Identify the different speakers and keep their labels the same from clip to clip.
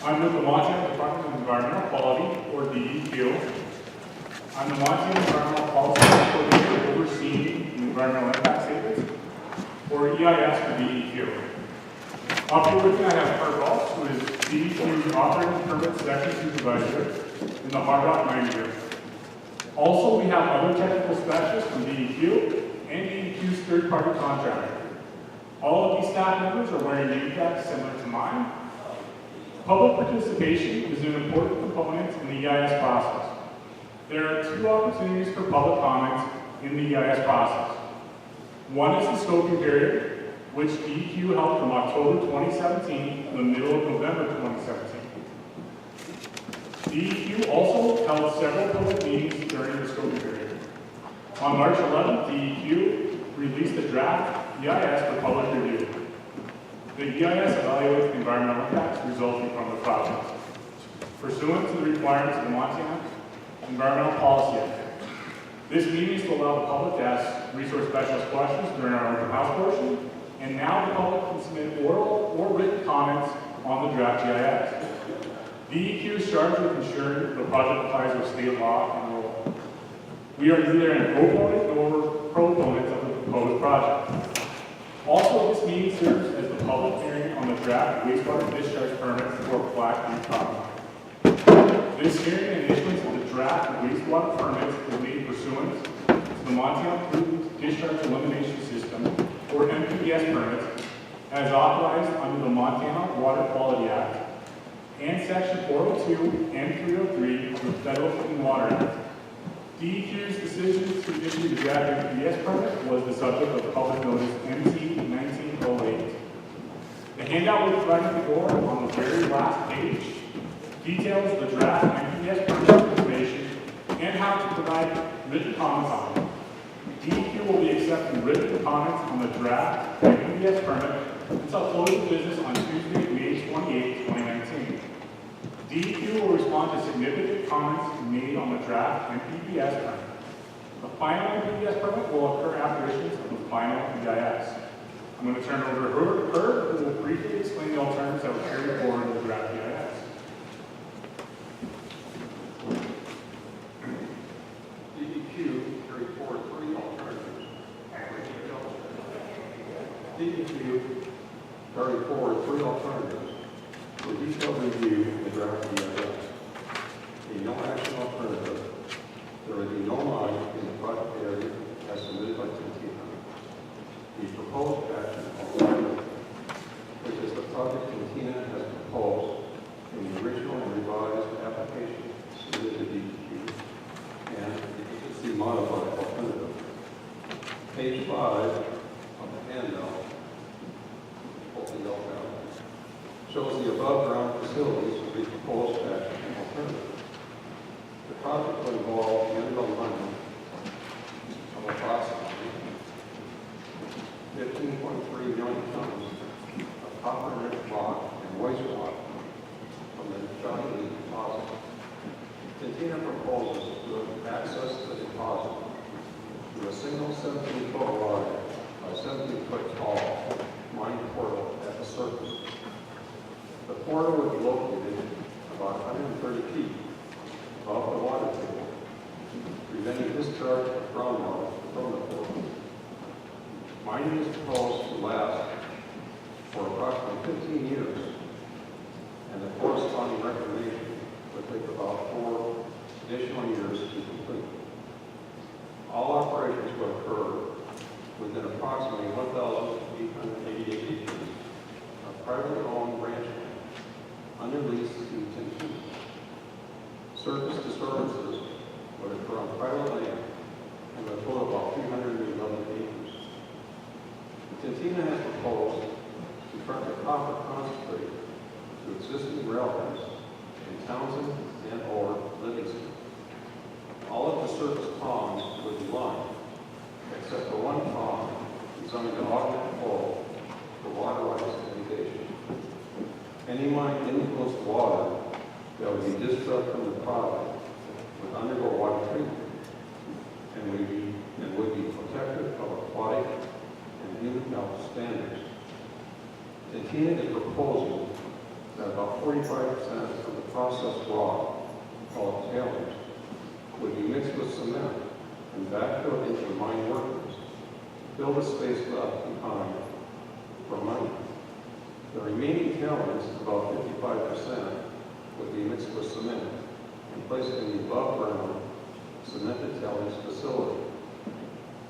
Speaker 1: I'm with the Montana Department of Environmental Quality, or DEQ. I'm the Montana Environmental Policy Coordinator overseeing the Environmental Impact Statements, or EIS for DEQ. Up here with me, I have Kurt Baltz, who is DEQ's Operating Permit Section Supervisor in the Hard Rock Mining Group. Also, we have other technical specialists from DEQ and DEQ's third-party contractor. All of these staff members are wearing name tags similar to mine. Public participation is an important component in the EIS process. There are two opportunities for public comments in the EIS process. One is the scoping period, which DEQ held from October 2017 to the middle of November 2017. DEQ also held several public meetings during the scoping period. On March 11th, DEQ released a draft EIS for public review. The EIS evaluates the environmental impacts resulting from the project, pursuant to the requirements of the Montana Environmental Policy Act. This meeting is to allow the public to ask resource specialist questions during our open house portion, and now the public can submit oral or written comments on the draft EIS. DEQ is charged with ensuring the project complies with state law and rule. We are neither an opponent nor proponent of the proposed project. Also, this meeting serves as the public hearing on the draft wastewater discharge permit for Black Creek property. This hearing and issuance of the draft wastewater permits will be pursuant to the Montana Pollutant Discharge Elimination System, or MPDS permits, as authorized under the Montana Water Quality Act and Section 402 and 303 of the Federal Clean Water Act. DEQ's decision to issue the draft MPDS permit was the subject of public notice MT 1908. The handout we provided before on the very last page details the draft MPDS permit information and how to provide written comments on it. DEQ will be accepting written comments on the draft MPDS permit until close of business on Tuesday, May 28, 2019. DEQ will respond to significant comments made on the draft MPDS permit. The final MPDS permit will occur after issuance of the final EIS. I'm going to turn it over to her, who will briefly explain the alternatives that will carry forward the draft EIS.
Speaker 2: DEQ carried forward three alternatives. DEQ carried forward three alternatives for detailed review in the draft EIS. A no action alternative, there would be no line in the project area as submitted by Cantina. The proposed action alternative, which is the project Cantina has proposed in the original and revised application submitted to DEQ, and the modified alternative. Page 5 of the handout, shows the above-ground facilities of the proposed action alternative. The project will involve the underground mining of approximately 15.3 million tons of copper-rich rock and wastewater from the Johnny Lee deposit. Cantina proposes to access the deposit through a single 17-foot wide by 17-foot tall mine portal at the surface. The portal would be located about 130 feet above the water table, preventing discharge of groundwater from the portal. Mining is proposed to last for approximately 15 years, and the corresponding reclamation would take about 4 additional years to complete. All operations will occur within approximately 1,888 acres of privately owned ranch land under lease to Cantina. Surface disturbances would occur on private land and would total about 311 acres. Cantina has proposed to truck the copper concentrate to existing railheads in Townsend and or Livingston. All of the surface ponds would be lined, except for one pond designed to augment flow for water rights irrigation. Any mine-influenced water that would be discharged from the project would undergo water treatment and would be protective of aquatic and human health standards. Cantina is proposing that about 45% of the processed rock, called tailings, would be mixed with cement and backfilled into the mine workers, fill the space left behind for money. The remaining tailings, about 55%, would be mixed with cement and placed in the above-ground cemented tailings facility.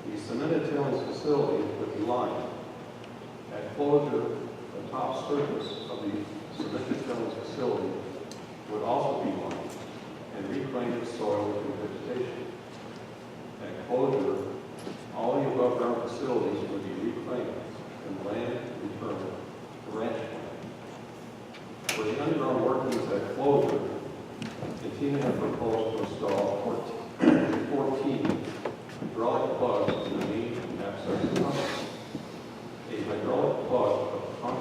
Speaker 2: The cemented tailings facility would be lined. At closure, the top surface of the cemented tailings facility would also be lined and reclaimed with soil and vegetation. At closure, all the above-ground facilities would be reclaimed and land returned to ranch land. For the underground workings at closure, the team had proposed to install 14 hydraulic plugs in the main access tunnel. A hydraulic plug of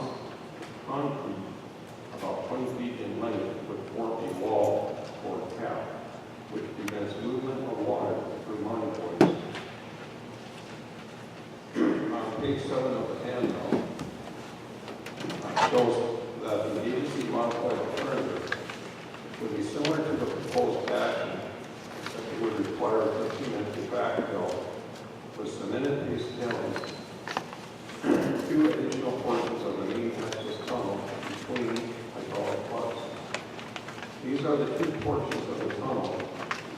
Speaker 2: concrete about 20 feet in length would form a wall or a cap, which prevents movement of water through mine voids. On page 7 of the handout, shows that the agency modified alternative would be similar to the proposed action, except it would require a 15-inch backfill with cemented base tailings, 2 additional portions of the main access tunnel between hydraulic plugs. These are the 2 portions of the tunnel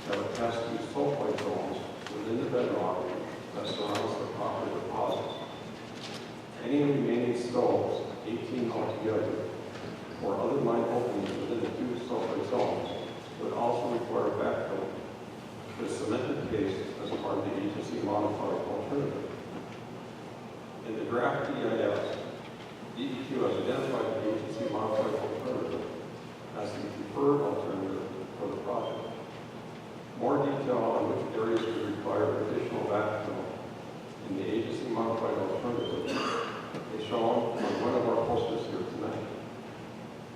Speaker 2: that would pass through sulfide zones within the bedrock that surrounds the copper deposits. Any remaining stopes, 18 altogether, or other mine openings within the 2 sulfide zones would also require backfill with cemented base as part of the agency modified alternative. In the draft EIS, DEQ has identified the agency modified alternative as the preferred alternative for the project. More detail on which areas would require additional backfill in the agency modified alternative is shown on one of our posters here tonight.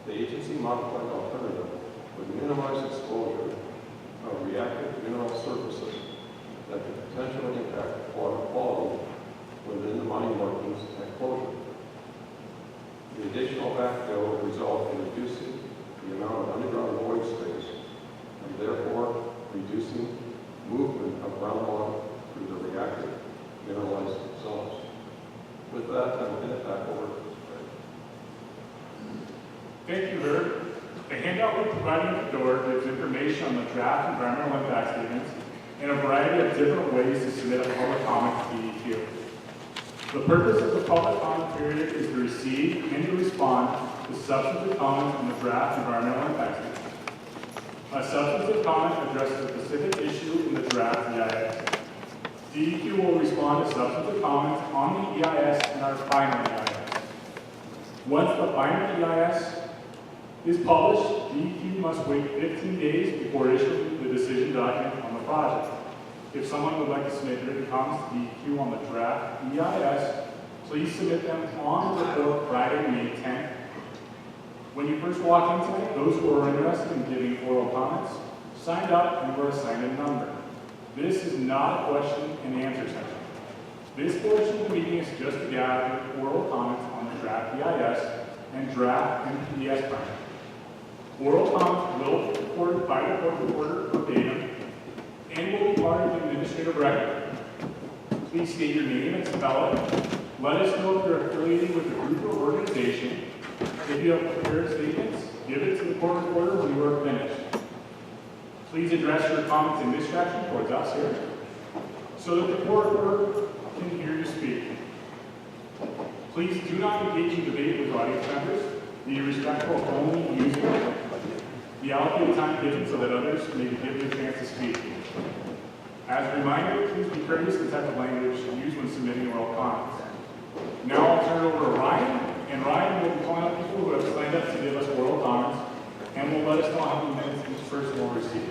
Speaker 2: The agency modified alternative would minimize exposure of reactive mineral surfaces that could potentially impact water quality within the mine workings at closure. The additional backfill would result in reducing the amount of underground void space and therefore reducing movement of groundwater through the reactive mineralized zones. With that, I will hand it back over to Fred.
Speaker 1: Thank you, Herb. The handout we provided at the door gives information on the draft environmental impact statements and a variety of different ways to submit a public comment to DEQ. The purpose of the public comment period is to receive and to respond to substantive comments on the draft environmental impact statement. A substantive comment addresses a specific issue in the draft EIS. DEQ will respond to substantive comments on the EIS in our final EIS. Once the final EIS is published, DEQ must wait 15 days before issuing the decision document on the project. If someone would like to submit written comments to DEQ on the draft EIS, please submit them on or before Friday, May 10th. When you first walk in tonight, those who are interested in giving oral comments signed up and were assigned a number. This is not a question and answer session. This portion of the meeting is just to gather oral comments on the draft EIS and draft NPDS plan. Oral comments will be recorded by the court reporter verbatim and will be part of the administrative record. Please state your name and spell it. Let us know if you're affiliated with a group or organization. If you have prepared statements, give it to the court reporter when you are finished. Please address your comments in this direction towards us here so that the court reporter can hear you speak. Please do not engage in debate with audience members. Be respectful of only using the allocated time given so that others may be given a chance to speak. As a reminder, please be courteous to the type of language used when submitting oral comments. Now I'll turn it over to Ryan, and Ryan will be calling out people who have signed up to give us oral comments, and will let us know how many minutes each person will receive.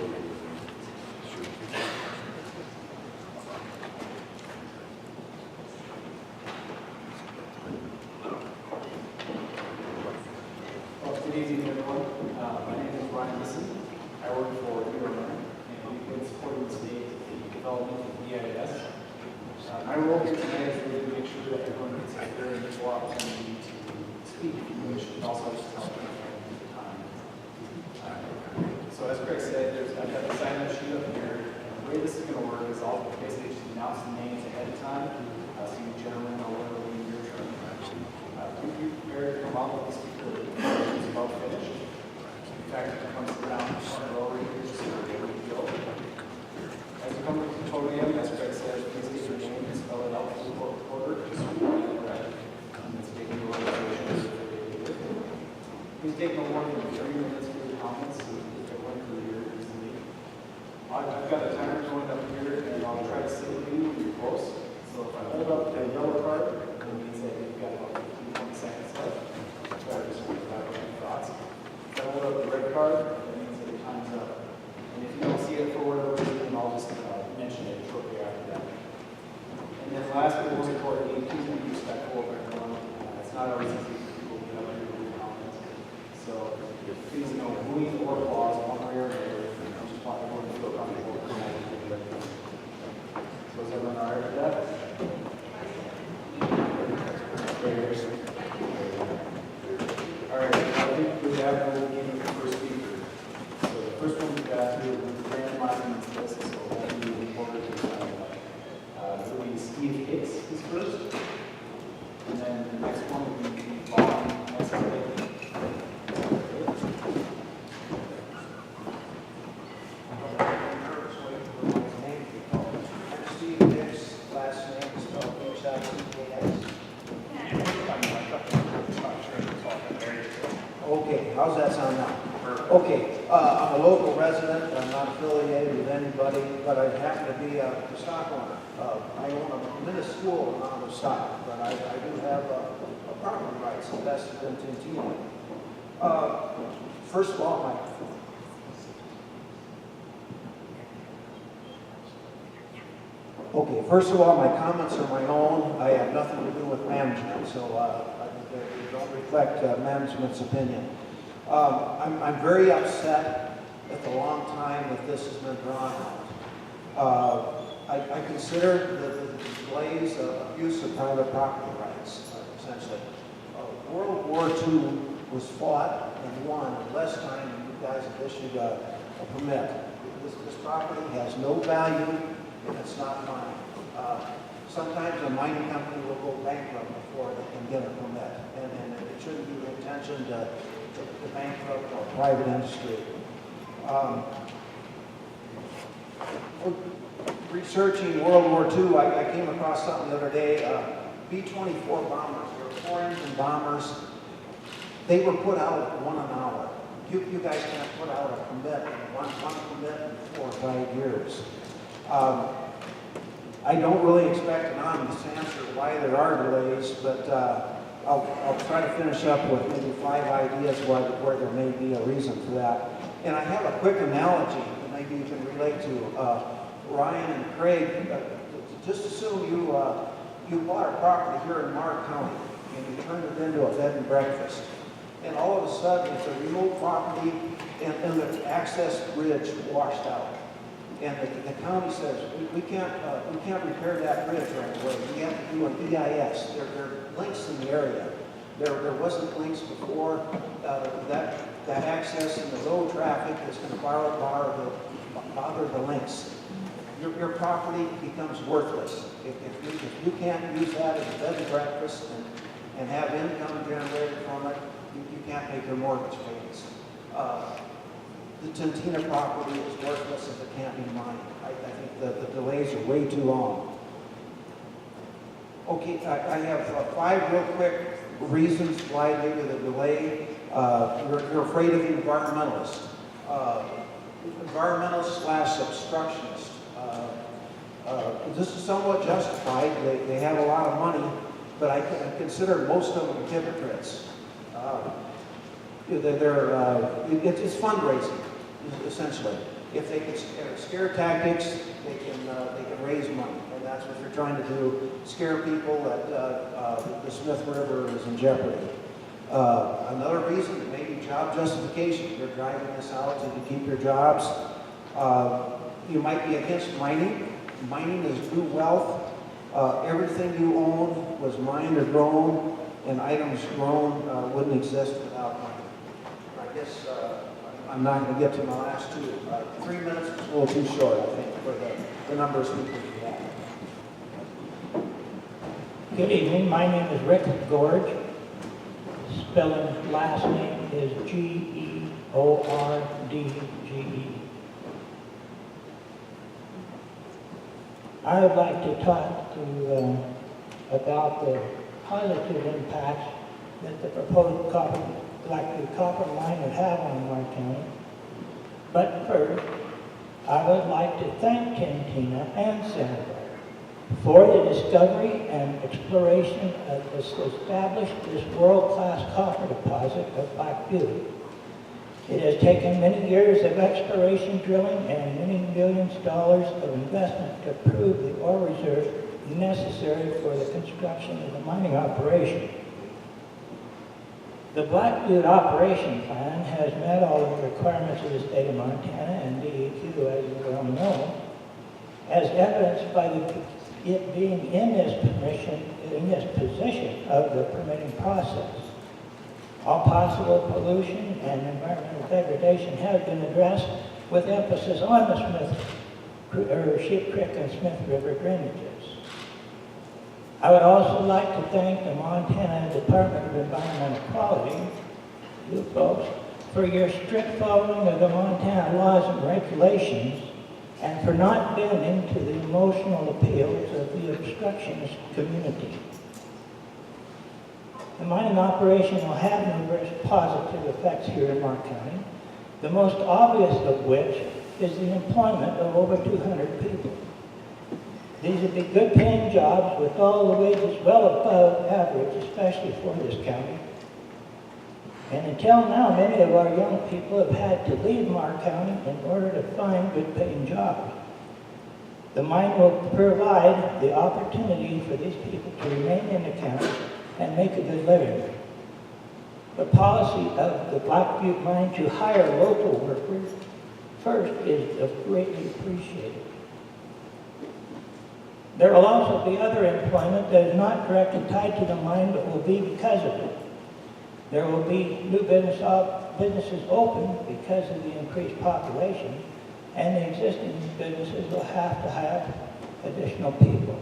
Speaker 3: Good evening, everyone. My name is Ryan Lisson. I work for Meagher, and we've been supporting the state in the development of EIS. My role here tonight is really to make sure that everyone gets a very equal opportunity to speak, which also helps to help take no more than 3 minutes for the comments, so if I went through here easily. I've got a timer going up here, and I'll try to sit with you when you're close. So if I hold up the yellow card, that means that you've got about 15 seconds left. Try to just wrap up your thoughts. If I hold up the red card, that means that your time's up. And if you don't see it for whatever reason, I'll just mention it shortly after that. And then last but most importantly, please be respectful of everyone. It's not always easy for people to get up here and do comments. So please, move or pause one way or another. I just want everyone to feel comfortable with commenting. So is everyone all right with that? All right, I think we have the beginning of the first speaker. So the first one we got here was randomizing this list, so we'll be looking forward to it will be Steve Hicks is first, and then the next one will be Bob Nesbitt.
Speaker 4: Steve Hicks, last name is spelled H-I-C-K-S. Okay, how's that sound now? Okay, I'm a local resident, I'm not affiliated with anybody, but I happen to be a stock owner. I'm in a school amount of stock, but I do have a property rights invested in Tintina. First of all, my comments are my own. I have nothing to do with management, so they don't reflect management's opinion. I'm very upset at the long time that this has been drawn out. I consider the delays abuse of private property rights, essentially. World War II was fought and won in less time than you guys have issued a permit. This property has no value and it's not mine. Sometimes a mining company will go bankrupt before they can get a permit, and it shouldn't be the intention to bankrupt a private industry. Researching World War II, I came across something the other day. B-24 bombers, there were 4 engine bombers. They were put out at 1 an hour. You guys can't put out a permit, one permit in 4 or 5 years. I don't really expect an honest answer why there are delays, but I'll try to finish up with maybe 5 ideas where there may be a reason for that. And I have a quick analogy that maybe you can relate to. Ryan and Craig, just assume you bought a property here in Meagher County and you turned it into a bed and breakfast. And all of a sudden, it's a remote property and the access bridge washed out. And the county says, we can't repair that bridge right away. We have to do an EIS. There are links in the area. There wasn't links before. That access and the road traffic is going to bother the links. Your property becomes worthless. If you can't use that as a bed and breakfast and have income generated from it, you can't make your mortgage payments. The Tintina property is worthless if it can't be mined. I think the delays are way too long. Okay, I have 5 real quick reasons why maybe the delay. You're afraid of the environmentalists. Environmentalist/obstructionist. This is somewhat justified. They have a lot of money, but I consider most of them hypocrites. It's fundraising, essentially. If they can scare tactics, they can raise money, and that's what they're trying to do: scare people that the Smith River is in jeopardy. Another reason may be job justification. You're driving this out to keep your jobs. You might be against mining. Mining is new wealth. Everything you own was mined or grown, and items grown wouldn't exist without mining. I guess I'm not going to get to my last 2. 3 minutes is a little too short, I think, for the number of speakers we have.
Speaker 5: Good evening. My name is Rick Gorge. Spelling last name is Geordge. I would like to talk about the positive impacts that the proposed Black copper mine would have on Mark County. But first, I would like to thank Tintina and Senator for the discovery and exploration of this established this world-class copper deposit of Black Butte. It has taken many years of exploration drilling and many millions of dollars of investment to prove the ore reserves necessary for the construction of the mining operation. The Black Butte operation plan has met all of the requirements of the state of Montana and DEQ, as you well know, as evidenced by it being in this position of the permitting process. All possible pollution and environmental degradation has been addressed with emphasis on the Sheep Creek and Smith River drainages. I would also like to thank the Montana Department of Environmental Quality, you folks, for your strict following of the Montana laws and regulations and for not bending to the emotional appeals of the obstructionist community. The mining operation will have numerous positive effects here in Mark County, the most obvious of which is the employment of over 200 people. These would be good paying jobs with all the wages well above average, especially for this county. And until now, many of our young people have had to leave Mark County in order to find good paying jobs. The mine will provide the opportunity for these people to remain in the county and make a good living. The policy of the Black Butte mine to hire local workers first is greatly appreciated. There will also be other employment that is not directly tied to the mine, but will be because of it. There will be new businesses open because of the increased population, and the existing businesses will have to have additional people.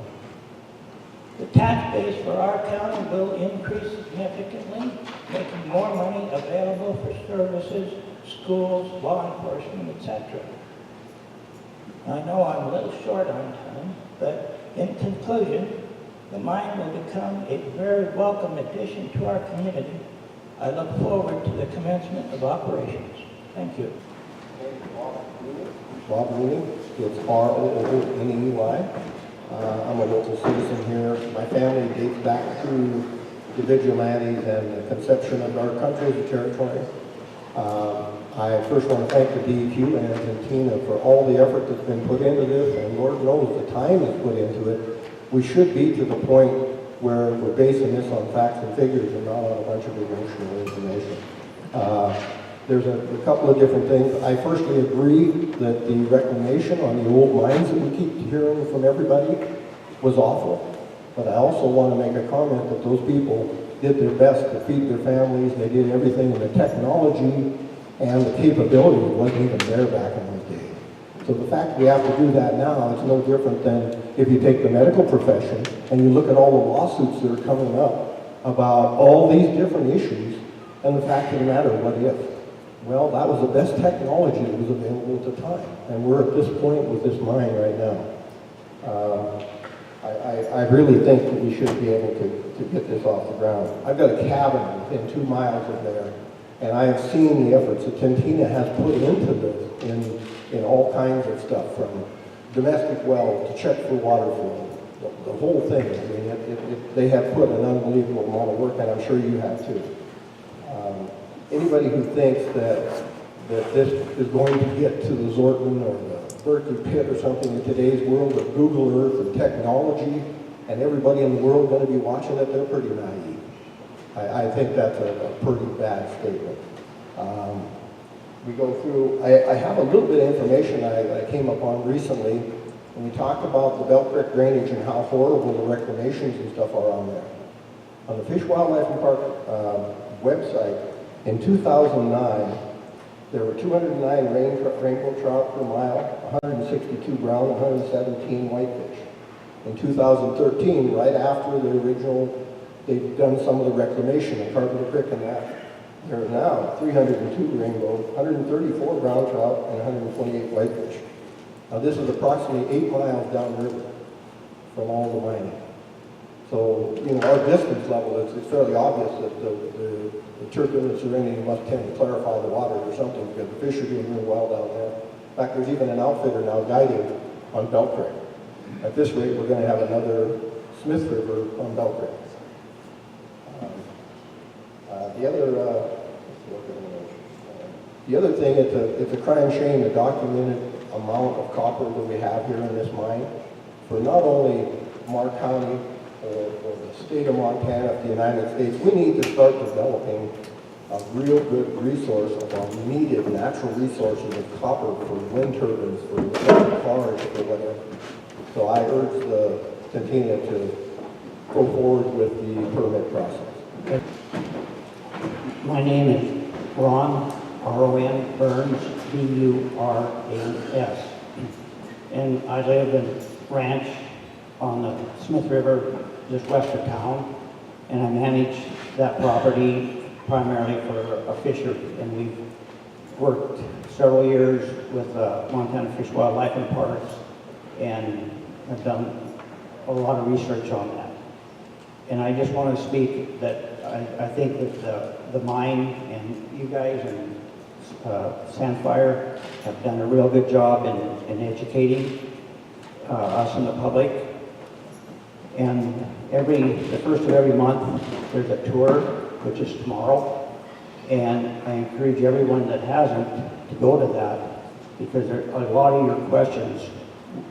Speaker 5: The tax base for our county will increase significantly, making more money available for services, schools, law enforcement, etc. I know I'm a little short on time, but in conclusion, the mine will become a very welcome addition to our community. I look forward to the commencement of operations. Thank you.
Speaker 6: Bob Rooney, it's R-O-O-N-E-Y. I'm a local citizen here. My family dates back to the vigilantes and the conception of our country as a territory. I first want to thank the DEQ and Tintina for all the effort that's been put into this, and Lord knows the time that's put into it. We should be to the point where we're basing this on facts and figures and not on a bunch of emotional information. There's a couple of different things. I firstly agree that the reclamation on the old mines that we keep hearing from everybody was awful. But I also want to make a comment that those people did their best to feed their families. They did everything, and the technology and the capability wasn't even there back in those days. So the fact we have to do that now is no different than if you take the medical profession and you look at all the lawsuits that are coming up about all these different issues, and the fact of the matter, what if? Well, that was the best technology that was available at the time, and we're at this point with this mine right now. I really think that we should be able to get this off the ground. I've got a cabin within 2 miles of there, and I have seen the efforts that Tintina has put into this in all kinds of stuff, from domestic wells to check for water flow, the whole thing. I mean, they have put an unbelievable amount of work, and I'm sure you have too. Anybody who thinks that this is going to get to the Zorton or the Berkeley pit or something in today's world of Google Earth and technology, and everybody in the world going to be watching it, they're pretty naive. I think that's a pretty bad statement. We go through, I have a little bit of information I came upon recently, when we talk about the Belt Creek drainage and how horrible the reclamations and stuff are on there. On the Fish, Wildlife and Park website, in 2009, there were 209 rainbow trout per mile, 162 brown, 117 whitefish. In 2013, right after the original, they've done some of the reclamation in Carpenter Creek and that. There are now 302 rainbow, 134 brown trout, and 128 whitefish. Now this is approximately 8 miles downriver from all the mining. So, our distance level, it's fairly obvious that the turbulence or anything must tend to clarify the water or something, because the fish are doing really well down there. In fact, there's even an outfitter now guiding on Beltray. At this rate, we're going to have another Smith River on Beltray. The other thing, it's a crying shame, the documented amount of copper that we have here in this mine. For not only Mark County or the state of Montana, the United States, we need to start developing a real good resource of our needed natural resources of copper for wind turbines, for electric cars, for whatever. So I urge the Cantina to go forward with the permit process.
Speaker 5: My name is Ron, R-O-N, Burns, B-U-R-A-S. And I live in Ranch on the Smith River, just west of town. And I manage that property primarily for a fishery. And we've worked several years with Montana Fish, Wildlife, and Parks, and have done a lot of research on that. And I just want to speak that I think that the mine and you guys and Sandfire have done a real good job in educating us and the public. And the first of every month, there's a tour, which is tomorrow. And I encourage everyone that hasn't to go to that, because a lot of your questions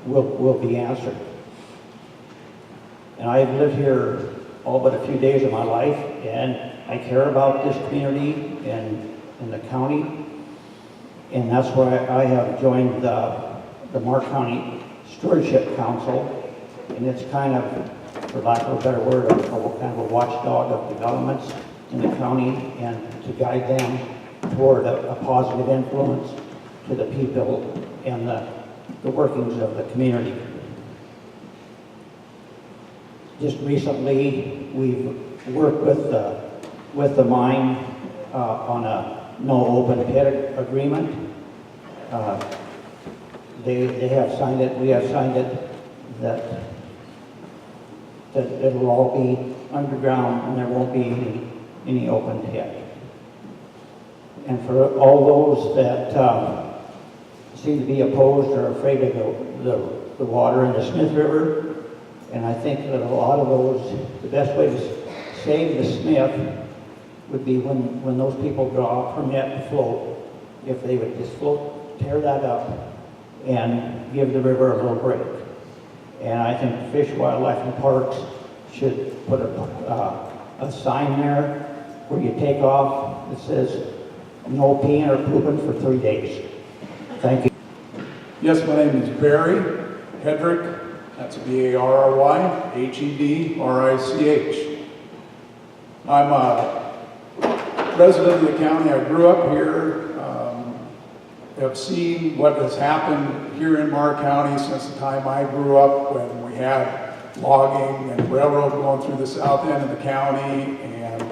Speaker 5: will be answered. And I've lived here all but a few days of my life, and I care about this community and the county. And that's why I have joined the Mark County Stewardship Council. And it's kind of, for lack of a better word, kind of a watchdog of developments in the county, and to guide them toward a positive influence to the people and the workings of the community. Just recently, we've worked with the mine on a no open pit agreement. They have signed it, we have signed it, that it'll all be underground and there won't be any open pit. And for all those that seem to be opposed or afraid of the water in the Smith River, and I think that a lot of those, the best way to save the Smith would be when those people draw a permit to float, if they would just float, tear that up, and give the river a little break. And I think Fish, Wildlife, and Parks should put a sign there where you take off that says no peeing or pooping for 3 days. Thank you.
Speaker 7: Yes, my name is Barry Hedrick. That's B-A-R-R-Y, H-E-D-R-I-C-H. I'm a resident of the county. I grew up here. Have seen what has happened here in Meagher County since the time I grew up, when we had logging and railroad going through the south end of the county, and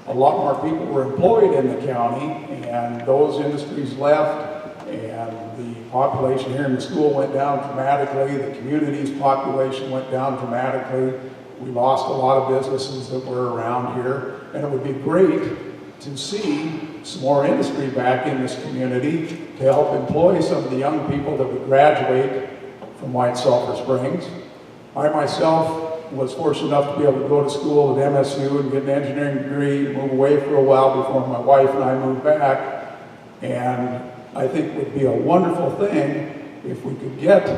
Speaker 7: a lot more people were employed in the county, and those industries left, and the population here in the school went down dramatically. The community's population went down dramatically. We lost a lot of businesses that were around here, and it would be great to see some more industry back in this community to help employ some of the young people that would graduate from White Sulphur Springs. I myself was fortunate enough to be able to go to school at MSU and get an engineering degree, move away for a while before my wife and I moved back. And I think it would be a wonderful thing if we could get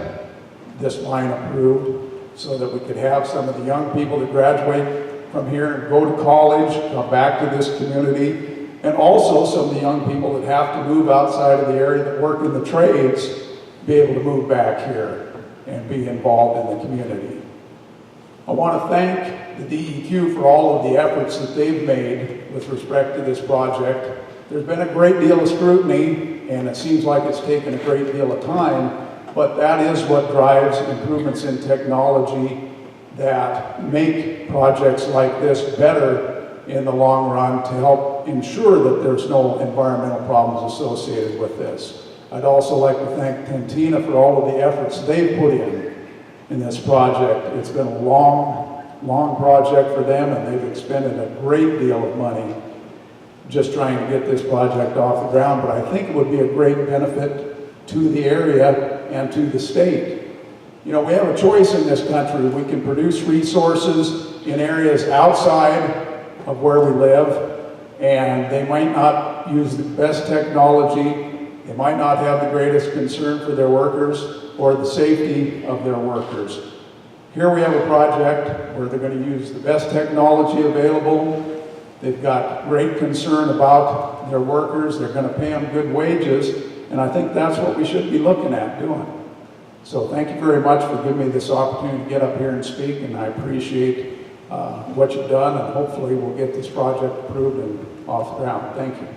Speaker 7: this line approved, so that we could have some of the young people that graduate from here and go to college, come back to this community, and also some of the young people that have to move outside of the area that work in the trades, be able to move back here and be involved in the community. I want to thank the DEQ for all of the efforts that they've made with respect to this project. There's been a great deal of scrutiny, and it seems like it's taken a great deal of time, but that is what drives improvements in technology that make projects like this better in the long run, to help ensure that there's no environmental problems associated with this. I'd also like to thank Cantina for all of the efforts they've put in this project. It's been a long long project for them, and they've expended a great deal of money just trying to get this project off the ground, but I think it would be a great benefit to the area and to the state. You know, we have a choice in this country. We can produce resources in areas outside of where we live, and they might not use the best technology, they might not have the greatest concern for their workers or the safety of their workers. Here we have a project where they're going to use the best technology available. They've got great concern about their workers. They're going to pay them good wages, and I think that's what we should be looking at doing. So thank you very much for giving me this opportunity to get up here and speak, and I appreciate what you've done, and hopefully we'll get this project approved and off the ground. Thank you.